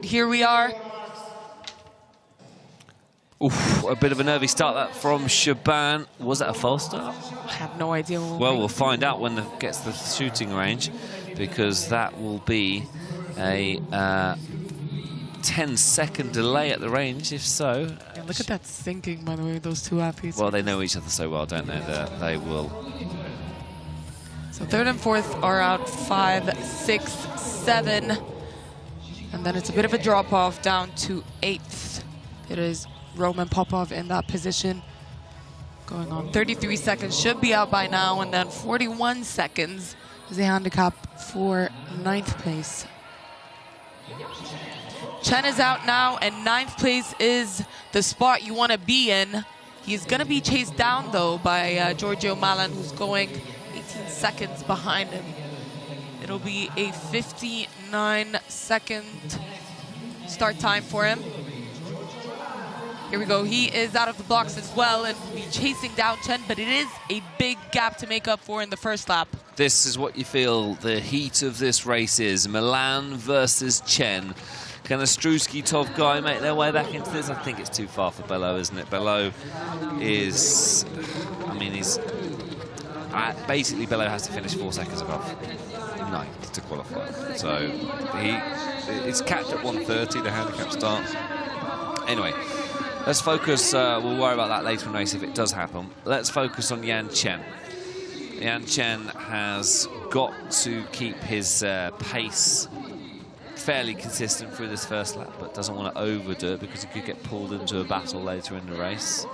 here we are. Oof, a bit of a nervy start that from Shaban. Was that a false start? I have no idea. Well, we'll find out when it gets to the shooting range, because that will be a 10-second delay at the range, if so. Yeah, look at that sinking, by the way, those two athletes. Well, they know each other so well, don't they? That they will. So third and fourth are out 5, 6, 7. And then it's a bit of a drop-off down to 8th. It is Roman Popov in that position. Going on 33 seconds, should be out by now, and then 41 seconds is the handicap for 9th place. Chen is out now, and 9th place is the spot you want to be in. He's going to be chased down, though, by Giorgio Malan, who's going 18 seconds behind him. It'll be a 59-second start time for him. Here we go. He is out of the blocks as well and will be chasing down Chen, but it is a big gap to make up for in the first lap. This is what you feel the heat of this race is. Milan versus Chen. Can Ostrowski, Tовкай make their way back into this? I think it's too far for Bello, isn't it? Bello is... I mean, he's... basically, Bello has to finish 4 seconds above 9th to qualify. So, it's capped at 1:30, the handicap start. Anyway. Let's focus, we'll worry about that later in the race if it does happen. Let's focus on Yan Chen. Yan Chen has got to keep his pace fairly consistent through this first lap, but doesn't want to overdo it because he could get pulled into a battle later in the race.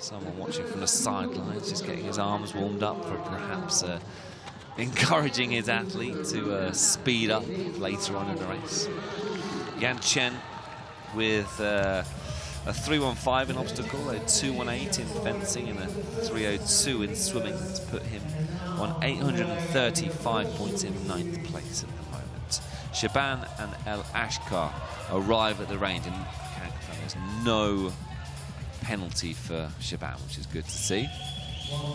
Someone watching from the sidelines, just getting his arms warmed up for perhaps encouraging his athlete to speed up later on in the race. Yan Chen with... a 3:15 in obstacle, a 2:18 in fencing, and a 3:02 in swimming. That's put him on 835 points in 9th place at the moment. Shaban and El Ashkar arrive at the range, and there's no penalty for Shaban, which is good to see.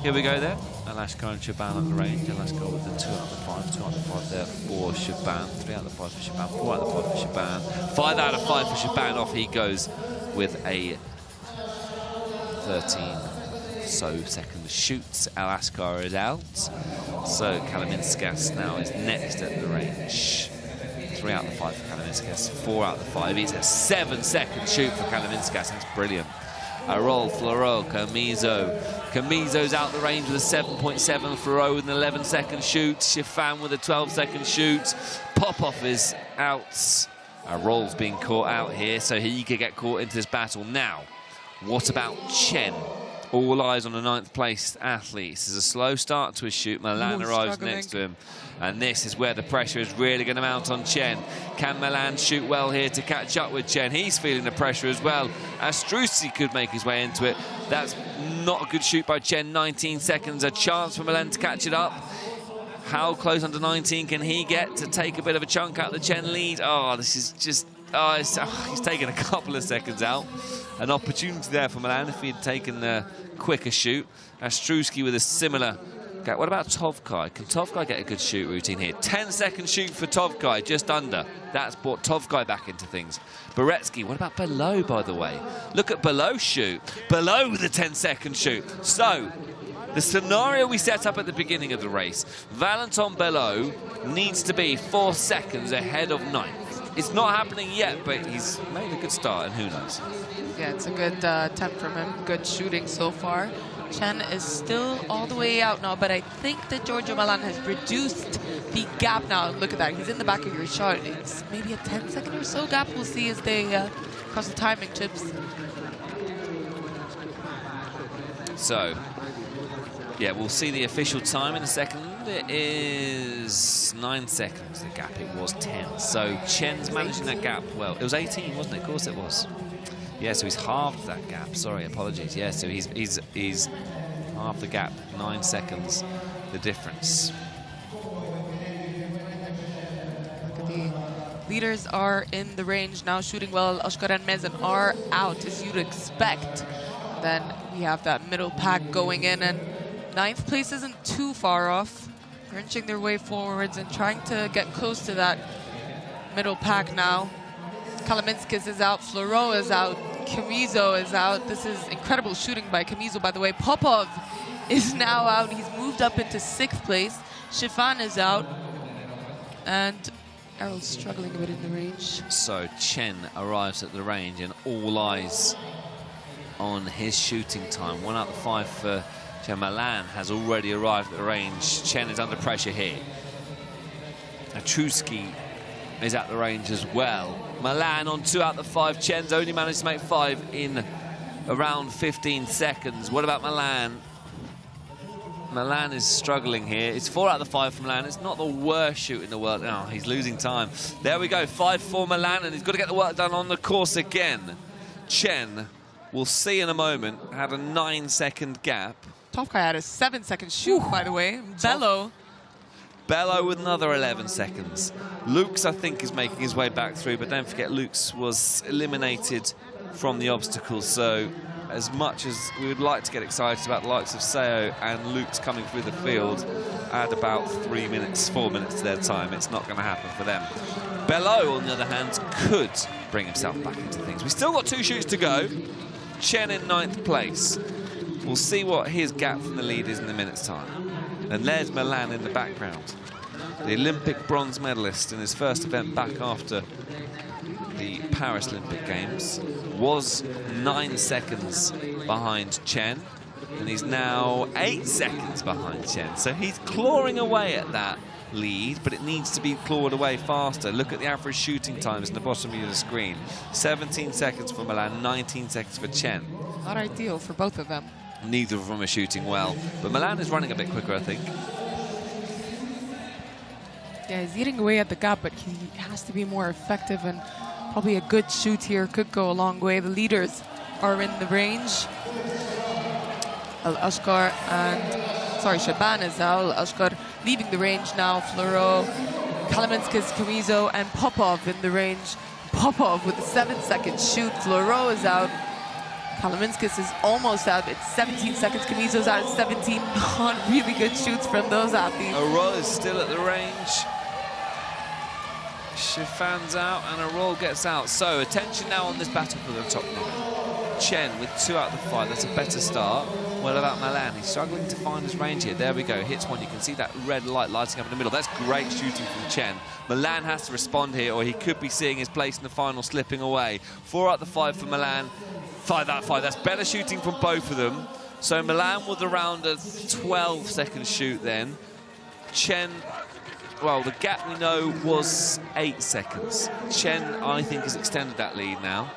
Here we go then. El Ashkar and Shaban at the range. El Ashkar with the 2 out of 5, 2 out of 5 there for Shaban, 3 out of 5 for Shaban, 4 out of 5 for Shaban, 5 out of 5 for Shaban. Off he goes with a 13-so-second shoot. El Ashkar is out. So Kalaminskas now is next at the range. 3 out of 5 for Kalaminskas, 4 out of 5. He's a 7-second shoot for Kalaminskas. That's brilliant. Arol, Floro, Camizo. Camizo's out the range with a 7.7. Floro with an 11-second shoot. Shifan with a 12-second shoot. Popov is out. Arol's being caught out here, so he could get caught into this battle. Now, what about Chen? All eyes on the 9th place athlete. This is a slow start to his shoot. Milan arrives next to him. And this is where the pressure is really going to mount on Chen. Can Milan shoot well here to catch up with Chen? He's feeling the pressure as well. Ostrowski could make his way into it. That's not a good shoot by Chen. 19 seconds, a chance for Milan to catch it up. How close under 19 can he get to take a bit of a chunk out of the Chen lead? Oh, this is just... he's taken a couple of seconds out. An opportunity there for Milan if he had taken a quicker shoot. Ostrowski with a similar gap. What about Tовкай? Can Tовкай get a good shoot routine here? 10-second shoot for Tовкай, just under. That's brought Tовкай back into things. Beretsky, what about Below, by the way? Look at Below's shoot. Below with a 10-second shoot. So, the scenario we set up at the beginning of the race, Valentin Below needs to be 4 seconds ahead of 9th. It's not happening yet, but he's made a good start, and who knows? Yeah, it's a good attempt from him. Good shooting so far. Chen is still all the way out now, but I think that Giorgio Malan has reduced the gap now. Look at that. He's in the back of your shot. It's maybe a 10-second or so gap. We'll see as they cross the timing chips. So, yeah, we'll see the official time in a second. It is 9 seconds, the gap. It was 10. So Chen's managing that gap well. It was 18, wasn't it? Of course it was. Yeah, so he's halved that gap. Sorry, apologies. Yeah, so he's halved the gap. 9 seconds, the difference. The leaders are in the range now, shooting well. Ashkar and Mezen are out, as you'd expect. Then we have that middle pack going in, and 9th place isn't too far off. They're inching their way forwards and trying to get close to that middle pack now. Kalaminskis is out, Floro is out, Chamizo is out. This is incredible shooting by Chamizo, by the way. Popov is now out. He's moved up into 6th place. Shifan is out. And Errol's struggling a bit in the range. So Chen arrives at the range and all eyes on his shooting time. 1 out of 5 for Chen. Milan has already arrived at the range. Chen is under pressure here. Atruski is at the range as well. Milan on 2 out of 5. Chen's only managed to make 5 in around 15 seconds. What about Milan? Milan is struggling here. It's 4 out of 5 from Milan. It's not the worst shoot in the world. Oh, he's losing time. There we go, 5 for Milan, and he's got to get the work done on the course again. Chen, we'll see in a moment, had a 9-second gap. Topkai had a 7-second shoot, by the way. Bello with another 11 seconds. Lukes, I think, is making his way back through, but don't forget, Lukes was eliminated from the obstacles, so as much as we would like to get excited about the likes of Seo and Lukes coming through the field, add about 4 minutes to their time, it's not going to happen for them. Bello, on the other hand, could bring himself back into things. We've still got 2 shoots to go. Chen in 9th place. We'll see what his gap from the lead is in a minute's time. And there's Milan in the background, the Olympic bronze medalist in his first event back after the Paris Olympic Games. Was 9 seconds behind Chen, and he's now 8 seconds behind Chen. So he's clawing away at that lead, but it needs to be clawed away faster. Look at the average shooting times in the bottom of the screen. 17 seconds for Milan, 19 seconds for Chen. Not ideal for both of them. Neither of them are shooting well, but Milan is running a bit quicker, I think. Yeah, he's eating away at the gap, but he has to be more effective, and probably a good shoot here could go a long way. The leaders are in the range. Al-Ashkar and, sorry, Shaban is out. Al-Ashkar leaving the range now. Floro, Kalaminskis, Chamizo, and Popov in the range. Popov with a 7-second shoot. Floro is out. Kalaminskis is almost out. It's 17 seconds. Chamizo's out at 17. Not really good shoots from those athletes. Arol is still at the range. Shifan's out and Arol gets out. So attention now on this battle for the top 9. Chen with 2 out of 5. That's a better start. What about Milan? He's struggling to find his range here. There we go. Hits one. You can see that red light lighting up in the middle. That's great shooting from Chen. Milan has to respond here, or he could be seeing his place in the final slipping away. 4 out of 5 for Milan. 5 out of 5. That's better shooting from both of them. So Milan with around a 12-second shoot then. Chen, well, the gap we know was 8 seconds. Chen, I think, has extended that lead now.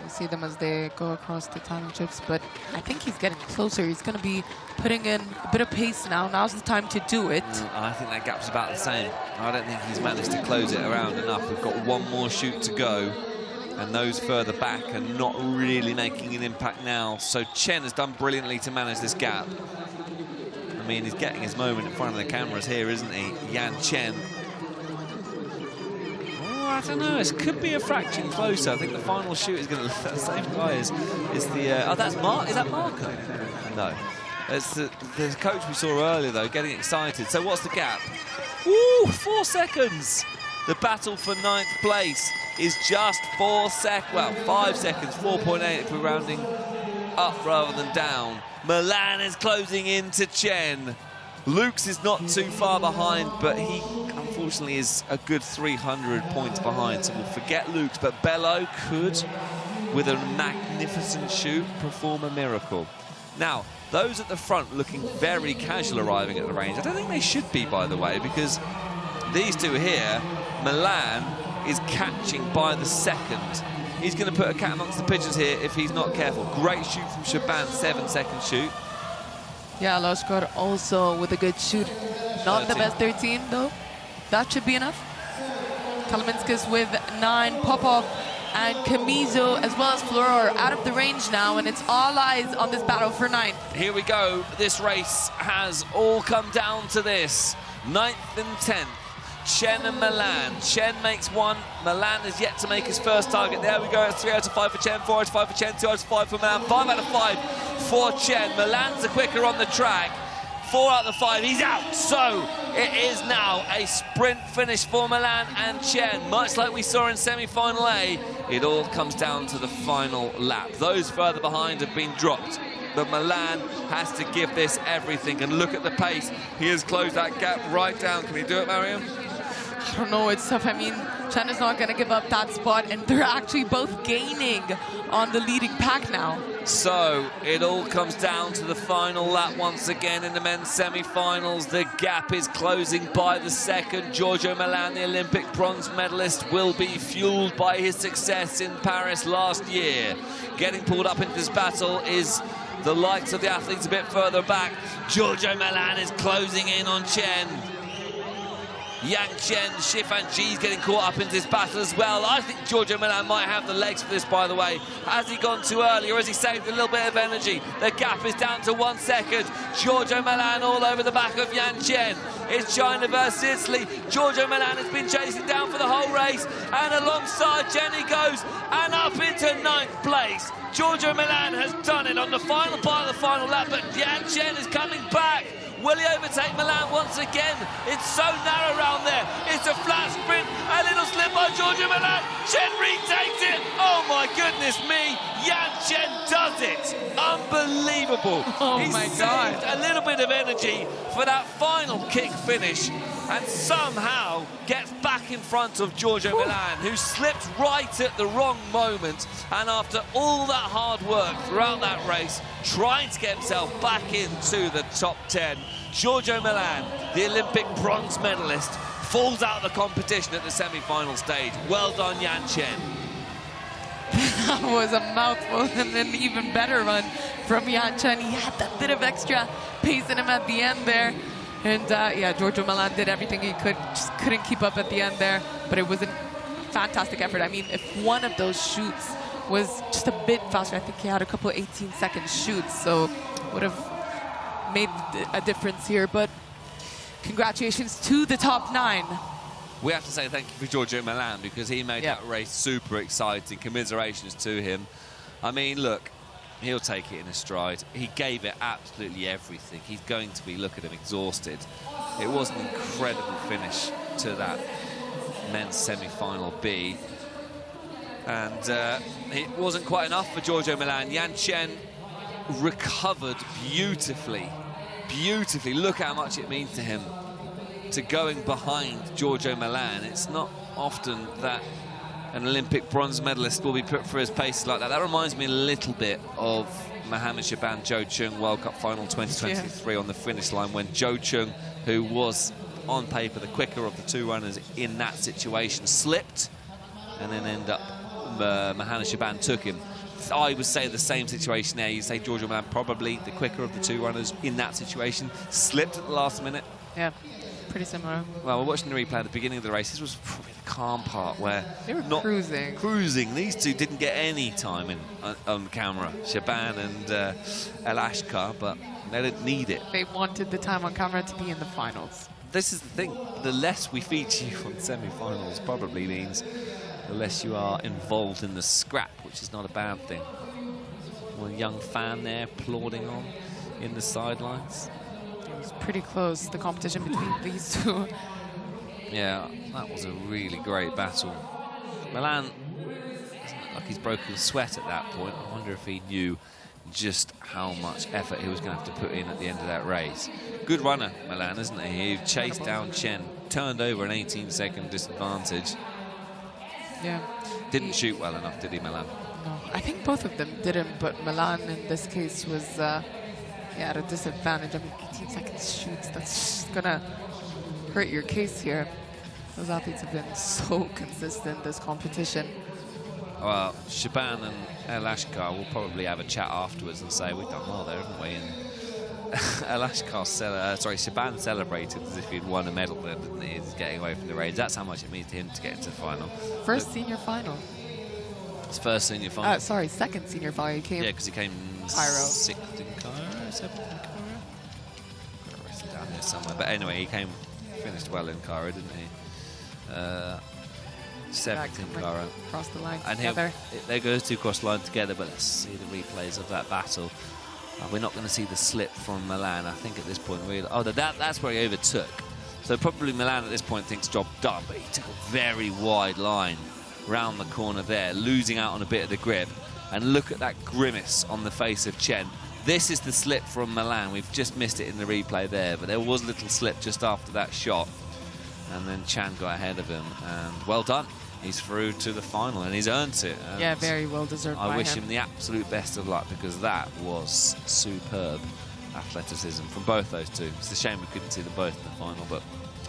You see them as they go across the time chips, but I think he's getting closer. He's going to be putting in a bit of pace now. Now's the time to do it. I think that gap's about the same. I don't think he's managed to close it around enough. We've got 1 more shoot to go, and those further back are not really making an impact now. So Chen has done brilliantly to manage this gap. I mean, he's getting his moment in front of the cameras here, isn't he? Yan Chen. Oh, I don't know. It could be a fraction closer. I think the final shoot is going to look the same guy as the... oh, that's Mark. Is that Marco? No. It's the coach we saw earlier, though, getting excited. So what's the gap? Woo! 4 seconds. The battle for 9th place is just 4 seconds. Well, 5 seconds. 4.8 if we're rounding up rather than down. Milan is closing into Chen. Lukes is not too far behind, but he unfortunately is a good 300 points behind, so we'll forget Lukes. But Bello could, with a magnificent shoot, perform a miracle. Now, those at the front looking very casual arriving at the range. I don't think they should be, by the way, because these two here, Milan is catching by the second. He's going to put a cat amongst the pigeons here if he's not careful. Great shoot from Shaban, 7-second shoot. Yeah, Loshkar also with a good shoot. Not 13. The best 13, though. That should be enough. Kalaminskis with 9. Popov and Chamizo, as well as Floro, are out of the range now, and it's all eyes on this battle for 9th. Here we go. This race has all come down to this. 9th and 10th. Chen and Milan. Chen makes 1. Milan is yet to make his first target. There we go. It's 3 out of 5 for Chen, 4 out of 5 for Chen, 2 out of 5 for Milan, 5 out of 5 for Chen. Milan's the quicker on the track. 4 out of 5. He's out. So It is now a sprint finish for Milan and Chen. Much like we saw in semi-final A, it all comes down to the final lap. Those further behind have been dropped, but Milan has to give this everything. And look at the pace. He has closed that gap right down. Can he do it, Mariam? I don't know, it's tough. I mean, Chen is not going to give up that spot, and they're actually both gaining on the leading pack now. So it all comes down to the final lap once again in the men's semi-finals. The gap is closing by the second. Giorgio Milan, the Olympic bronze medalist, will be fueled by his success in Paris last year. Getting pulled up into this battle is the likes of the athletes a bit further back. Giorgio Milan is closing in on Chen. Yang Chen, Shifan Ji's getting caught up into this battle as well. I think Giorgio Milan might have the legs for this, by the way. Has he gone too early, or has he saved a little bit of energy? The gap is down to 1 second. Giorgio Milan all over the back of Yang Chen. It's China versus Italy. Giorgio Milan has been chasing down for the whole race, and alongside Chen he goes, and up into 9th place. Giorgio Milan has done it on the final part of the final lap, but Yang Chen is coming back. Will he overtake Milan once again? It's so narrow around there. It's a flat sprint. A little slip by Giorgio Milan. Chen retakes it. Oh my goodness me. Yang Chen does it. Unbelievable. Oh he my saved God. a little bit of energy for that final kick finish, and somehow gets back in front of Giorgio Milan, who slipped right at the wrong moment. And after all that hard work throughout that race, trying to get himself back into the top 10, Giorgio Milan, the Olympic bronze medalist, falls out of the competition at the semi-final stage. Well done, Yang Chen. That was a mouthful, and an even better run from Yang Chen. He had that bit of extra pace in him at the end there. And yeah, Giorgio Milan did everything he could, just couldn't keep up at the end there. But it was a fantastic effort. I mean, if one of those shoots was just a bit faster, I think he had a couple of 18-second shoots, so would have made a difference here. But congratulations to the top 9. We have to say thank you for Giorgio Milan, because he made that race super exciting. Commiserations to him. I mean, look, he'll take it in a stride. He gave it absolutely everything. He's going to be, look at him, exhausted. It was an incredible finish to that men's semi-final B. And it wasn't quite enough for Giorgio Milan. Yang Chen recovered beautifully. Beautifully. Look how much it means to him to going behind Giorgio Milan. It's not often that an Olympic bronze medalist will be put through his paces like that. That reminds me a little bit of Mohamed Shaban Zhou Chung World Cup Final 2023 on the finish line, when Zhou Chung, who was on paper the quicker of the two runners in that situation, slipped and then ended up Mohamed Shaban took him. I would say the same situation there. You say Giorgio Milan probably the quicker of the two runners in that situation, slipped at the last minute. Yeah, pretty similar. Well, we're watching the replay at the beginning of the race. This was probably the calm part where they were not cruising. Cruising. These two didn't get any time in on camera, Shaban and El Ashkar, but they didn't need it. They wanted the time on camera to be in the finals. This is the thing. The less we feature you on semi-finals probably means the less you are involved in the scrap, which is not a bad thing. One young fan there applauding on in the sidelines. It was pretty close, the competition between these two. Yeah, that was a really great battle. Milan doesn't look like he's broken sweat at that point. I wonder if he knew just how much effort he was going to have to put in at the end of that race. Good runner, Milan, isn't he? He chased down Chen, turned over an 18-second disadvantage. Yeah. Didn't shoot well enough, did he, Milan? No, I think both of them didn't, but Milan in this case was at a disadvantage. I mean, 18-second shoots, that's just gonna hurt your case here. Those athletes have been so consistent this competition. Well, Shaban and El Ashkar will probably have a chat afterwards and say, we've done well there, haven't we? And El Ashkar, Shaban celebrated as if he'd won a medal there, didn't he? He's getting away from the raids. That's how much it means to him to get into the final. First senior final. His first senior final. Sorry, second senior final. He came. Yeah, because he came Cairo. 6th in Cairo, 7th in Cairo. Got to write it down there somewhere. But anyway, he finished well in Cairo, didn't he? 7th in Cairo. Cross the line and together. They go two cross the line together, but let's see the replays of that battle. We're not going to see the slip from Milan, I think, at this point. That's where he overtook. So probably Milan at this point thinks job done, but he took a very wide line round the corner there, losing out on a bit of the grip. And look at that grimace on the face of Chen. This is the slip from Milan. We've just missed it in the replay there, but there was a little slip just after that shot. And then Chan got ahead of him, and well done. He's through to the final, and he's earned it. And yeah, very well deserved by him. I wish him the absolute best of luck, because that was superb athleticism from both those two. It's a shame we couldn't see them both in the final, but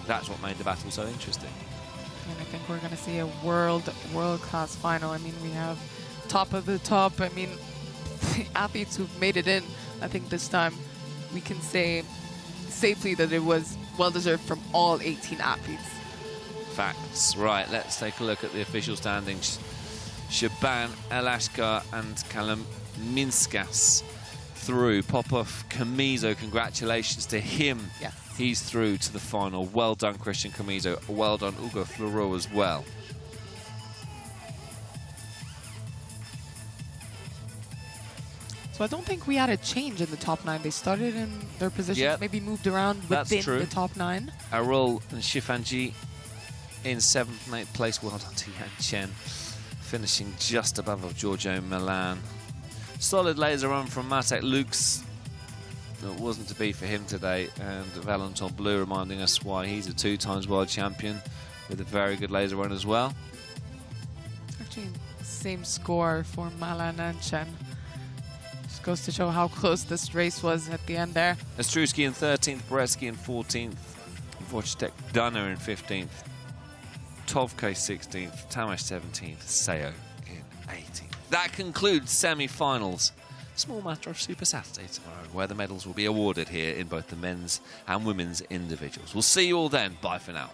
that's what made the battle so interesting. And I think we're going to see a world-class final. I mean, we have top of the top. I mean, the athletes who've made it in. I think this time we can say safely that it was well-deserved from all 18 athletes. Facts. Right, let's take a look at the official standings. Shaban, Elashkar and Kalaminskas through. Popov, Camiso, congratulations to him. Yes. He's through to the final. Well done, Christian Camiso. Well done, Ugo Fleureau as well. So I don't think we had a change in the top 9. They started in their positions, maybe moved around within the top 9. Arul and Shifanji in 7th and 8th place. Well done to Yan Chen, finishing just above of Giorgio Milan. Solid laser run from Matek Lux. It wasn't to be for him today, and Valentin Bleu reminding us why he's a 2-times world champion with a very good laser run as well. Actually, same score for Milan and Chen. Just goes to show how close this race was at the end there. Ostrowski in 13th, Boretsky in 14th, Wojtek Dunner in 15th, Tовкай 16th, Tamash 17th, Seo in 18th. That concludes semi-finals. Small matter of Super Saturday tomorrow, where the medals will be awarded here in both the men's and women's individuals. We'll see you all then. Bye for now.